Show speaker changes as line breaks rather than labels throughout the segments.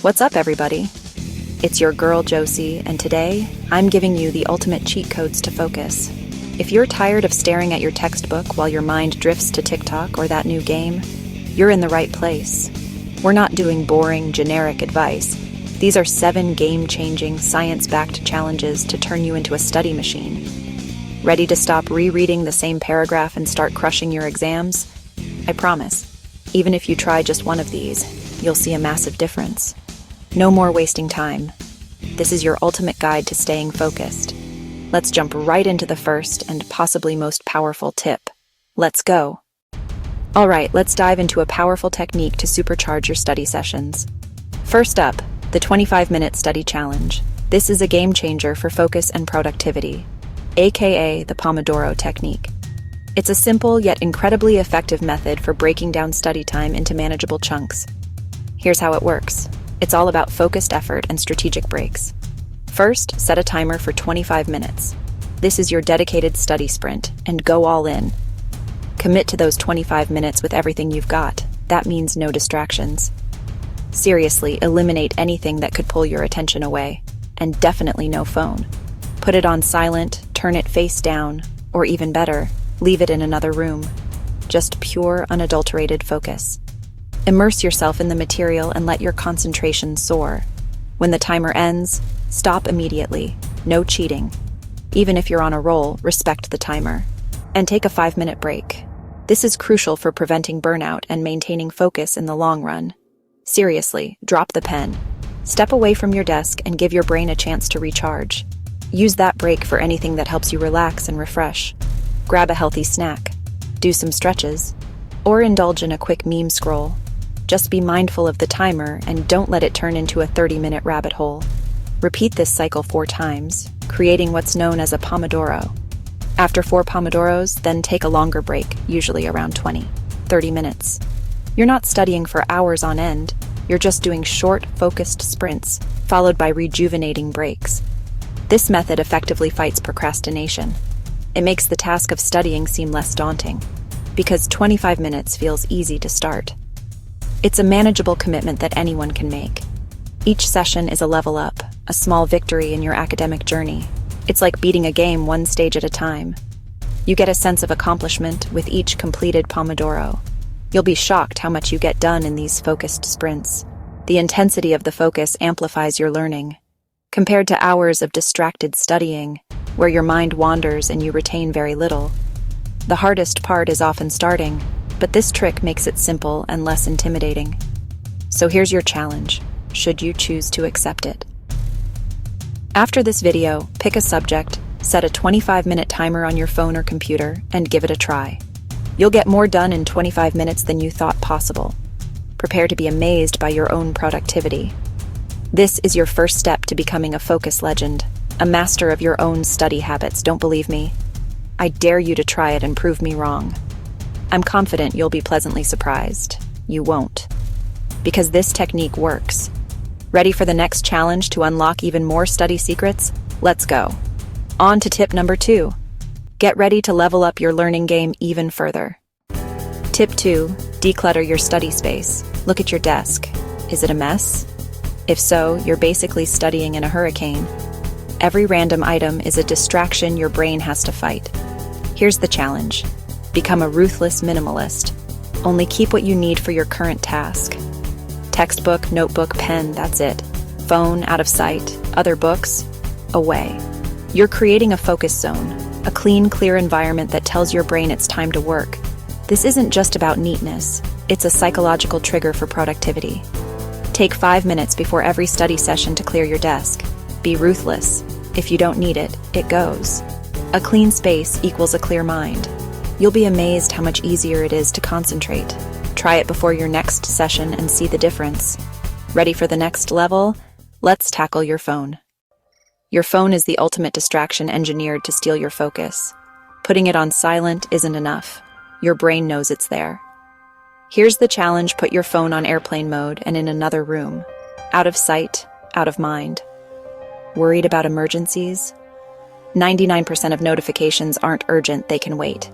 What's up, everybody? It's your girl Josie, and today I'm giving you the ultimate cheat codes to focus. If you're tired of staring at your textbook while your mind drifts to TikTok or that new game, you're in the right place. We're not doing boring, generic advice. These are 7 game-changing, science-backed challenges to turn you into a study machine. Ready to stop rereading the same paragraph and start crushing your exams? I promise, even if you try just one of these, you'll see a massive difference. No more wasting time. This is your ultimate guide to staying focused. Let's jump right into the first and possibly most powerful tip. Let's go. All right, let's dive into a powerful technique to supercharge your study sessions. First up, the 25-minute study challenge. This is a game changer for focus and productivity, aka the Pomodoro technique. It's a simple yet incredibly effective method for breaking down study time into manageable chunks. Here's how it works. It's all about focused effort and strategic breaks. First, set a timer for 25 minutes. This is your dedicated study sprint, and go all in. Commit to those 25 minutes with everything you've got. That means no distractions. Seriously, eliminate anything that could pull your attention away, and definitely no phone. Put it on silent, turn it face down, or even better, leave it in another room. Just pure, unadulterated focus. Immerse yourself in the material and let your concentration soar. When the timer ends, stop immediately. No cheating. Even if you're on a roll, respect the timer. And take a 5-minute break. This is crucial for preventing burnout and maintaining focus in the long run. Seriously, drop the pen. Step away from your desk and give your brain a chance to recharge. Use that break for anything that helps you relax and refresh. Grab a healthy snack. Do some stretches. Or indulge in a quick meme scroll. Just be mindful of the timer and don't let it turn into a 30-minute rabbit hole. Repeat this cycle 4 times, creating what's known as a Pomodoro. After 4 Pomodoros, then take a longer break, usually around 20-30 minutes. You're not studying for hours on end, you're just doing short, focused sprints, followed by rejuvenating breaks. This method effectively fights procrastination. It makes the task of studying seem less daunting, because 25 minutes feels easy to start. It's a manageable commitment that anyone can make. Each session is a level up, a small victory in your academic journey. It's like beating a game one stage at a time. You get a sense of accomplishment with each completed Pomodoro. You'll be shocked how much you get done in these focused sprints. The intensity of the focus amplifies your learning. Compared to hours of distracted studying, where your mind wanders and you retain very little. The hardest part is often starting, but this trick makes it simple and less intimidating. So here's your challenge, should you choose to accept it. After this video, pick a subject, set a 25-minute timer on your phone or computer, and give it a try. You'll get more done in 25 minutes than you thought possible. Prepare to be amazed by your own productivity. This is your first step to becoming a focus legend, a master of your own study habits, don't believe me? I dare you to try it and prove me wrong. I'm confident you'll be pleasantly surprised. You won't. Because this technique works. Ready for the next challenge to unlock even more study secrets? Let's go. On to tip number 2. Get ready to level up your learning game even further. Tip 2. Declutter your study space. Look at your desk. Is it a mess? If so, you're basically studying in a hurricane. Every random item is a distraction your brain has to fight. Here's the challenge. Become a ruthless minimalist. Only keep what you need for your current task. Textbook, notebook, pen, that's it. Phone, out of sight. Other books, away. You're creating a focus zone, a clean, clear environment that tells your brain it's time to work. This isn't just about neatness, it's a psychological trigger for productivity. Take 5 minutes before every study session to clear your desk. Be ruthless. If you don't need it, it goes. A clean space equals a clear mind. You'll be amazed how much easier it is to concentrate. Try it before your next session and see the difference. Ready for the next level? Let's tackle your phone. Your phone is the ultimate distraction engineered to steal your focus. Putting it on silent isn't enough. Your brain knows it's there. Here's the challenge: put your phone on airplane mode and in another room. Out of sight, out of mind. Worried about emergencies? 99% of notifications aren't urgent, they can wait.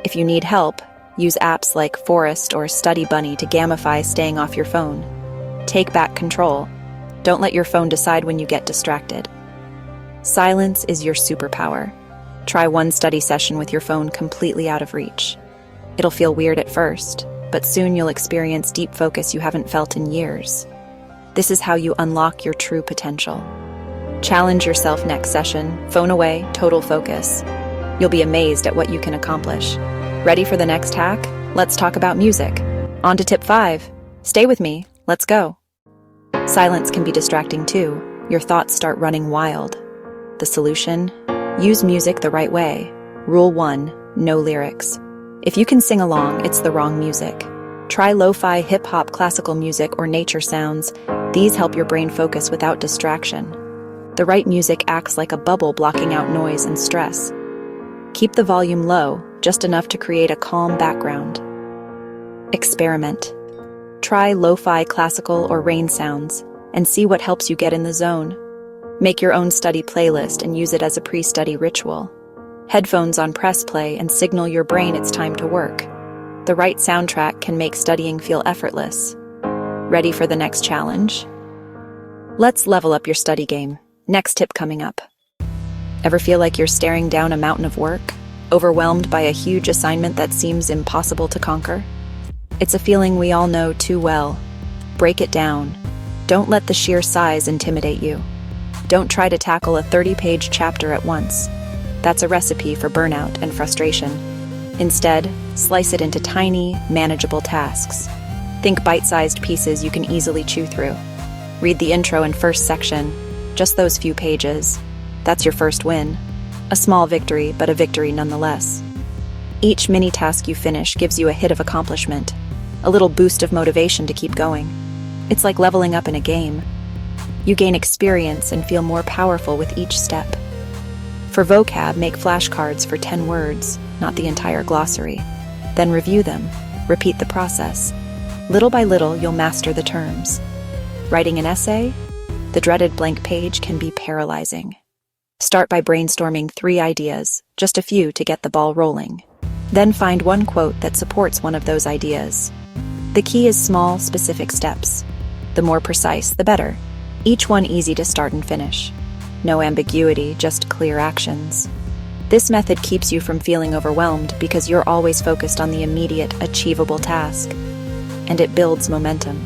If you need help, use apps like Forest or Study Bunny to gamify staying off your phone. Take back control. Don't let your phone decide when you get distracted. Silence is your superpower. Try one study session with your phone completely out of reach. It'll feel weird at first, but soon you'll experience deep focus you haven't felt in years. This is how you unlock your true potential. Challenge yourself next session, phone away, total focus. You'll be amazed at what you can accomplish. Ready for the next hack? Let's talk about music. On to tip 5. Stay with me, let's go. Silence can be distracting too. Your thoughts start running wild. The solution? Use music the right way. Rule 1, no lyrics. If you can sing along, it's the wrong music. Try lo-fi, hip-hop, classical music, or nature sounds. These help your brain focus without distraction. The right music acts like a bubble blocking out noise and stress. Keep the volume low, just enough to create a calm background. Experiment. Try lo-fi, classical, or rain sounds, and see what helps you get in the zone. Make your own study playlist and use it as a pre-study ritual. Headphones on press play and signal your brain it's time to work. The right soundtrack can make studying feel effortless. Ready for the next challenge? Let's level up your study game. Next tip coming up. Ever feel like you're staring down a mountain of work, overwhelmed by a huge assignment that seems impossible to conquer? It's a feeling we all know too well. Break it down. Don't let the sheer size intimidate you. Don't try to tackle a 30-page chapter at once. That's a recipe for burnout and frustration. Instead, slice it into tiny, manageable tasks. Think bite-sized pieces you can easily chew through. Read the intro and first section, just those few pages. That's your first win. A small victory, but a victory nonetheless. Each mini-task you finish gives you a hit of accomplishment, a little boost of motivation to keep going. It's like leveling up in a game. You gain experience and feel more powerful with each step. For vocab, make flashcards for 10 words, not the entire glossary. Then review them. Repeat the process. Little by little, you'll master the terms. Writing an essay? The dreaded blank page can be paralyzing. Start by brainstorming 3 ideas, just a few to get the ball rolling. Then find one quote that supports one of those ideas. The key is small, specific steps. The more precise, the better. Each one easy to start and finish. No ambiguity, just clear actions. This method keeps you from feeling overwhelmed because you're always focused on the immediate, achievable task. And it builds momentum.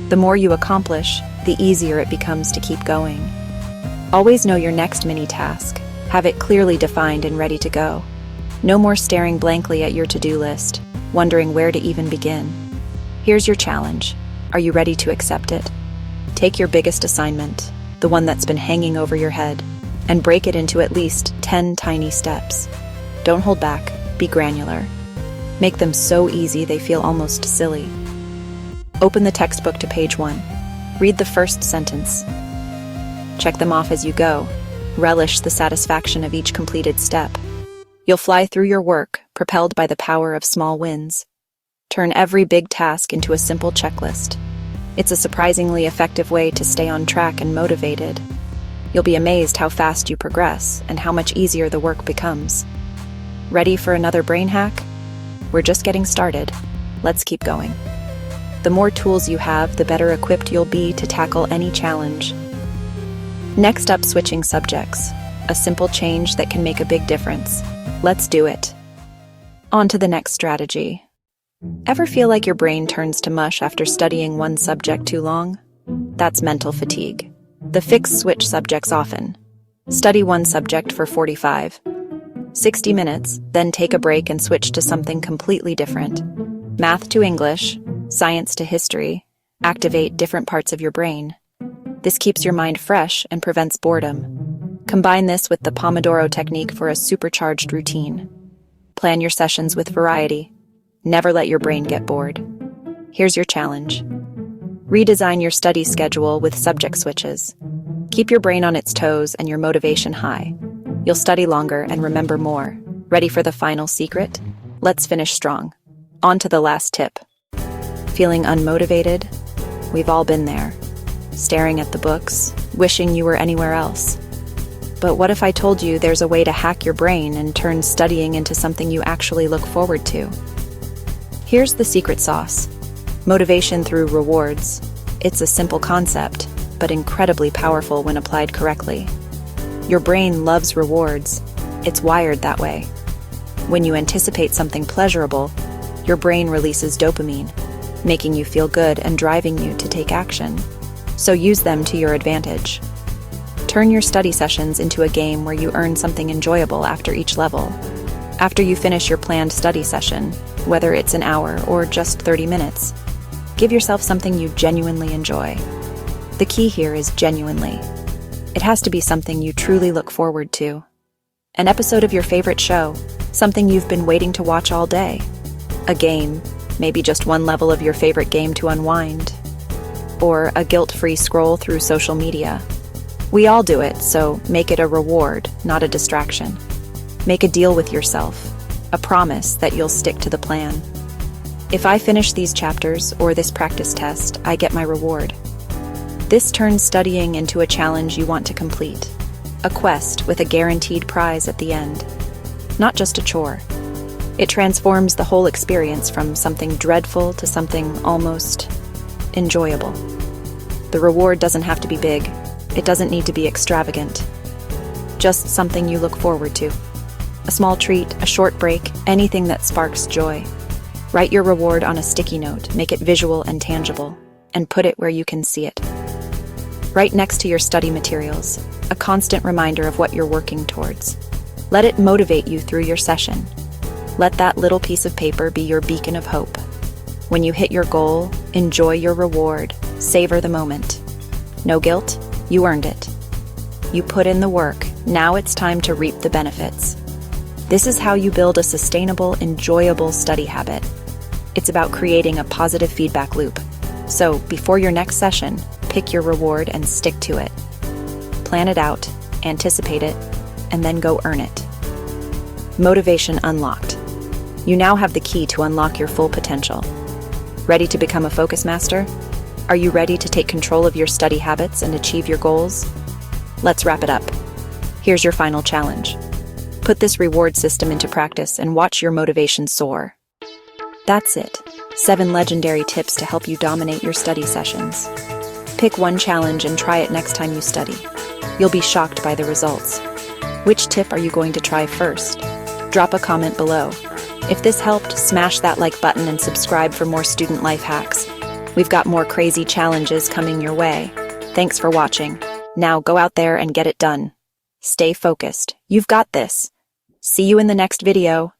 The more you accomplish, the easier it becomes to keep going. Always know your next mini-task. Have it clearly defined and ready to go. No more staring blankly at your to-do list, wondering where to even begin. Here's your challenge. Are you ready to accept it? Take your biggest assignment, the one that's been hanging over your head, and break it into at least 10 tiny steps. Don't hold back, be granular. Make them so easy they feel almost silly. Open the textbook to page 1. Read the first sentence. Check them off as you go. Relish the satisfaction of each completed step. You'll fly through your work, propelled by the power of small wins. Turn every big task into a simple checklist. It's a surprisingly effective way to stay on track and motivated. You'll be amazed how fast you progress and how much easier the work becomes. Ready for another brain hack? We're just getting started. Let's keep going. The more tools you have, the better equipped you'll be to tackle any challenge. Next up, switching subjects. A simple change that can make a big difference. Let's do it. On to the next strategy. Ever feel like your brain turns to mush after studying one subject too long? That's mental fatigue. The fix: switch subjects often. Study one subject for 45, 60 minutes, then take a break and switch to something completely different. Math to English, science to history. Activate different parts of your brain. This keeps your mind fresh and prevents boredom. Combine this with the Pomodoro technique for a supercharged routine. Plan your sessions with variety. Never let your brain get bored. Here's your challenge. Redesign your study schedule with subject switches. Keep your brain on its toes and your motivation high. You'll study longer and remember more. Ready for the final secret? Let's finish strong. On to the last tip. Feeling unmotivated? We've all been there. Staring at the books, wishing you were anywhere else. But what if I told you there's a way to hack your brain and turn studying into something you actually look forward to? Here's the secret sauce. Motivation through rewards. It's a simple concept, but incredibly powerful when applied correctly. Your brain loves rewards. It's wired that way. When you anticipate something pleasurable, your brain releases dopamine, making you feel good and driving you to take action. So use them to your advantage. Turn your study sessions into a game where you earn something enjoyable after each level. After you finish your planned study session, whether it's an hour or just 30 minutes, give yourself something you genuinely enjoy. The key here is genuinely. It has to be something you truly look forward to. An episode of your favorite show, something you've been waiting to watch all day. A game, maybe just one level of your favorite game to unwind. Or a guilt-free scroll through social media. We all do it, so make it a reward, not a distraction. Make a deal with yourself, a promise that you'll stick to the plan. If I finish these chapters or this practice test, I get my reward. This turns studying into a challenge you want to complete, a quest with a guaranteed prize at the end, not just a chore. It transforms the whole experience from something dreadful to something almost enjoyable. The reward doesn't have to be big. It doesn't need to be extravagant. Just something you look forward to. A small treat, a short break, anything that sparks joy. Write your reward on a sticky note, make it visual and tangible, and put it where you can see it. Right next to your study materials, a constant reminder of what you're working towards. Let it motivate you through your session. Let that little piece of paper be your beacon of hope. When you hit your goal, enjoy your reward, savor the moment. No guilt, you earned it. You put in the work, now it's time to reap the benefits. This is how you build a sustainable, enjoyable study habit. It's about creating a positive feedback loop. So, before your next session, pick your reward and stick to it. Plan it out, anticipate it, and then go earn it. Motivation unlocked. You now have the key to unlock your full potential. Ready to become a focus master? Are you ready to take control of your study habits and achieve your goals? Let's wrap it up. Here's your final challenge. Put this reward system into practice and watch your motivation soar. That's it. 7 legendary tips to help you dominate your study sessions. Pick one challenge and try it next time you study. You'll be shocked by the results. Which tip are you going to try first? Drop a comment below. If this helped, smash that like button and subscribe for more student life hacks. We've got more crazy challenges coming your way. Thanks for watching. Now go out there and get it done. Stay focused. You've got this. See you in the next video.